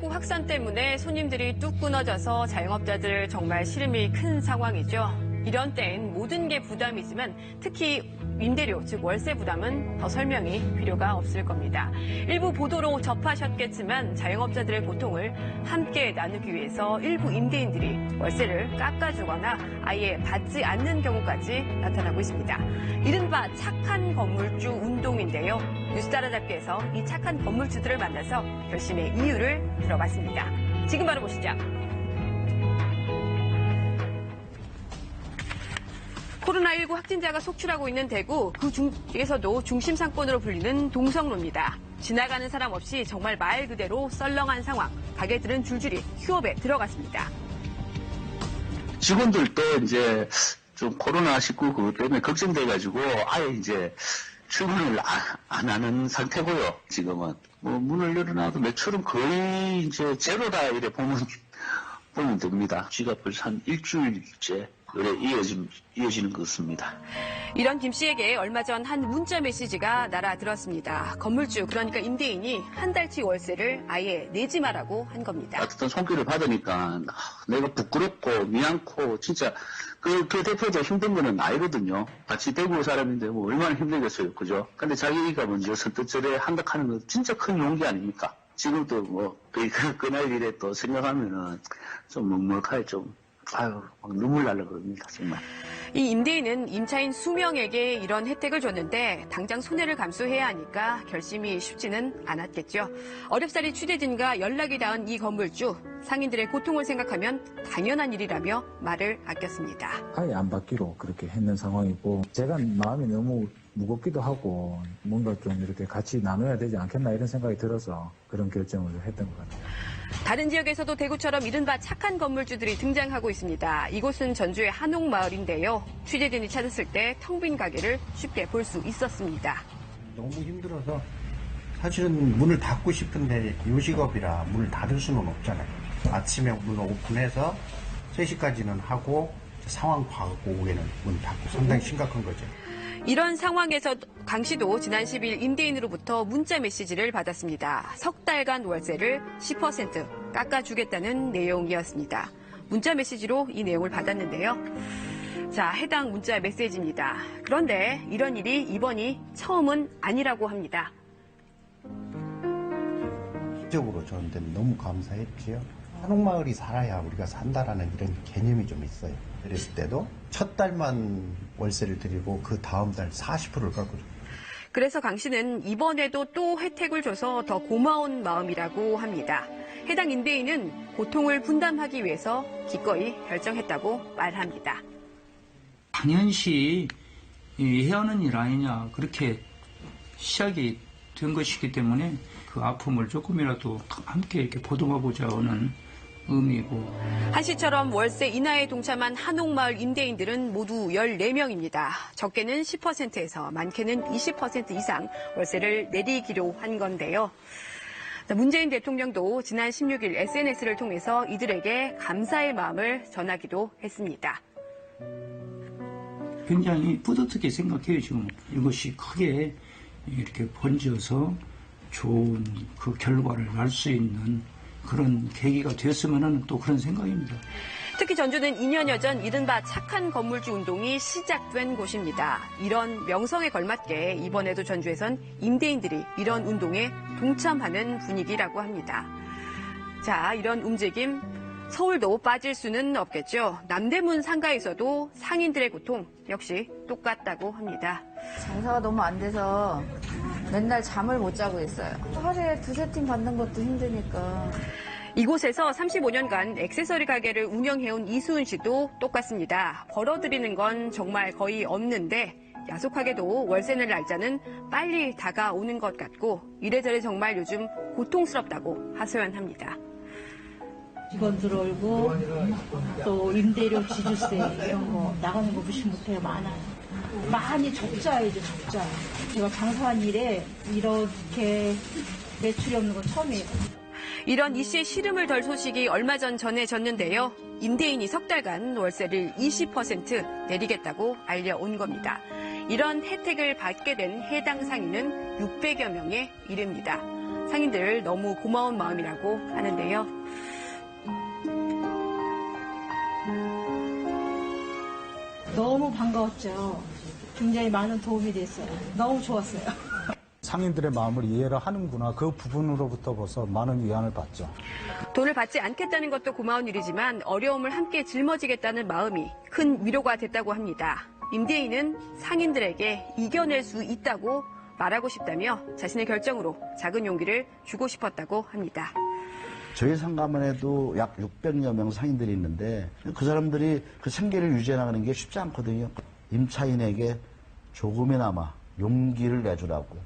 코로나19 확산 때문에 손님들이 뚝 끊어져서 자영업자들 정말 시름이 큰 상황이죠. 이런 때엔 모든 게 부담이지만 특히 임대료, 즉 월세 부담은 더 설명이 필요가 없을 겁니다. 일부 보도로 접하셨겠지만 자영업자들의 고통을 함께 나누기 위해서 일부 임대인들이 월세를 깎아주거나 아예 받지 않는 경우까지 나타나고 있습니다. 이른바 착한 건물주 운동인데요. 뉴스 따라잡기에서 이 착한 건물주들을 만나서 결심의 이유를 들어봤습니다. 지금 바로 보시죠. 코로나19 확진자가 속출하고 있는 대구, 그 중에서도 중심 상권으로 불리는 동성로입니다. 지나가는 사람 없이 정말 말 그대로 썰렁한 상황, 가게들은 줄줄이 휴업에 들어갔습니다. 직원들도 이제 좀 코로나19 그것 때문에 걱정돼가지고 아예 이제 출근을 안 하는 상태고요, 지금은. 뭐 문을 열어놔도 매출은 거의 이제 제로다 이래 보면 됩니다. 지가 벌써 한 일주일째 이어지는 것 같습니다. 이런 김 씨에게 얼마 전 한 문자 메시지가 날아들었습니다. 건물주, 그러니까 임대인이 한 달치 월세를 아예 내지 말라고 한 겁니다. 따뜻한 손길을 받으니까 내가 부끄럽고 미안고 진짜 그 대표도 힘든 거는 나이거든요. 같이 대구 사람인데 뭐 얼마나 힘들겠어요, 그죠? 근데 자기가 먼저 선뜻저래 한다하는 건 진짜 큰 용기 아닙니까? 지금도 뭐 그날 일에 또 생각하면은 좀 먹먹하게 좀 막 눈물 나려 그럽니다, 정말. 이 임대인은 임차인 수명에게 이런 혜택을 줬는데 당장 손해를 감수해야 하니까 결심이 쉽지는 않았겠죠. 어렵사리 취재진과 연락이 닿은 이 건물주, 상인들의 고통을 생각하면 당연한 일이라며 말을 아꼈습니다. 아예 안 받기로 그렇게 했는 상황이고, 제가 마음이 너무 무겁기도 하고 뭔가 좀 이렇게 같이 나눠야 되지 않겠나 이런 생각이 들어서 그런 결정을 했던 것 같아요. 다른 지역에서도 대구처럼 이른바 착한 건물주들이 등장하고 있습니다. 이곳은 전주의 한옥마을인데요. 취재진이 찾았을 때 텅 빈 가게를 쉽게 볼 수 있었습니다. 너무 힘들어서 사실은 문을 닫고 싶은데 요식업이라 문을 닫을 수는 없잖아요. 아침에 문을 오픈해서 3시까지는 하고 상황 봐갖고 오후에는 문 닫고 상당히 심각한 거죠. 이런 상황에서 강 씨도 지난 10일 임대인으로부터 문자 메시지를 받았습니다. 석 달간 월세를 10% 깎아주겠다는 내용이었습니다. 문자 메시지로 이 내용을 받았는데요. 자, 해당 문자 메시지입니다. 그런데 이런 일이 이번이 처음은 아니라고 합니다. 기적으로 저한테는 너무 감사했지요. 한옥마을이 살아야 우리가 산다라는 이런 개념이 좀 있어요. 그랬을 때도 첫 달만 월세를 드리고 그 다음 달 40%를 깎아줘요. 그래서 강 씨는 이번에도 또 혜택을 줘서 더 고마운 마음이라고 합니다. 해당 임대인은 고통을 분담하기 위해서 기꺼이 결정했다고 말합니다. 당연시 해야 하는 일 아니냐, 그렇게 시작이 된 것이기 때문에 그 아픔을 조금이라도 함께 이렇게 보듬어보자 하는 의미고. 한 씨처럼 월세 인하에 동참한 한옥마을 임대인들은 모두 14명입니다. 적게는 10%에서 많게는 20% 이상 월세를 내리기로 한 건데요. 문재인 대통령도 지난 16일 SNS를 통해서 이들에게 감사의 마음을 전하기도 했습니다. 굉장히 뿌듯하게 생각해요, 지금. 이것이 크게 이렇게 번져서 좋은 그 결과를 날 수 있는 그런 계기가 되었으면 하는 또 그런 생각입니다. 특히 전주는 2년여 전 이른바 착한 건물주 운동이 시작된 곳입니다. 이런 명성에 걸맞게 이번에도 전주에선 임대인들이 이런 운동에 동참하는 분위기라고 합니다. 자, 이런 움직임 서울도 빠질 수는 없겠죠. 남대문 상가에서도 상인들의 고통 역시 똑같다고 합니다. 장사가 너무 안 돼서 맨날 잠을 못 자고 있어요. 하루에 2-3팀 받는 것도 힘드니까. 이곳에서 35년간 액세서리 가게를 운영해온 이수은 씨도 똑같습니다. 벌어들이는 건 정말 거의 없는데 야속하게도 월세 낼 날짜는 빨리 다가오는 것 같고 이래저래 정말 요즘 고통스럽다고 하소연합니다. 직원 들어오고 또 임대료, 지주세 이런 거 나가는 거 무시 못해요. 많아요. 많이 적자예요, 이제 적자. 제가 장사한 일에 이렇게 매출이 없는 건 처음이에요. 이런 이 씨의 시름을 덜 소식이 얼마 전 전해졌는데요. 임대인이 석 달간 월세를 20% 내리겠다고 알려온 겁니다. 이런 혜택을 받게 된 해당 상인은 600여 명에 이릅니다. 상인들 너무 고마운 마음이라고 하는데요. 너무 반가웠죠. 굉장히 많은 도움이 됐어요. 너무 좋았어요. 상인들의 마음을 이해를 하는구나. 그 부분으로부터 벌써 많은 위안을 받죠. 돈을 받지 않겠다는 것도 고마운 일이지만 어려움을 함께 짊어지겠다는 마음이 큰 위로가 됐다고 합니다. 임대인은 상인들에게 이겨낼 수 있다고 말하고 싶다며 자신의 결정으로 작은 용기를 주고 싶었다고 합니다. 저희 상가만해도 약 600여 명 상인들이 있는데 그 사람들이 그 생계를 유지해 나가는 게 쉽지 않거든요. 임차인에게 조금이나마 용기를 내주라고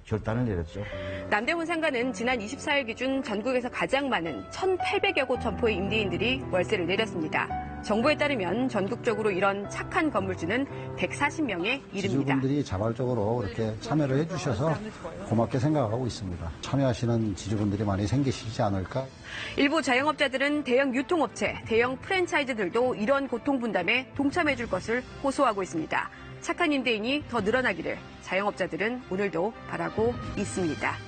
결단을 내렸죠. 남대문 상가는 지난 24일 기준 전국에서 가장 많은 1,800여 곳 점포의 임대인들이 월세를 내렸습니다. 정부에 따르면 전국적으로 이런 착한 건물주는 140명에 이릅니다. 지주분들이 자발적으로 이렇게 참여를 해주셔서 고맙게 생각하고 있습니다. 참여하시는 지주분들이 많이 생기시지 않을까? 일부 자영업자들은 대형 유통업체, 대형 프랜차이즈들도 이런 고통 분담에 동참해 줄 것을 호소하고 있습니다. 착한 임대인이 더 늘어나기를 자영업자들은 오늘도 바라고 있습니다.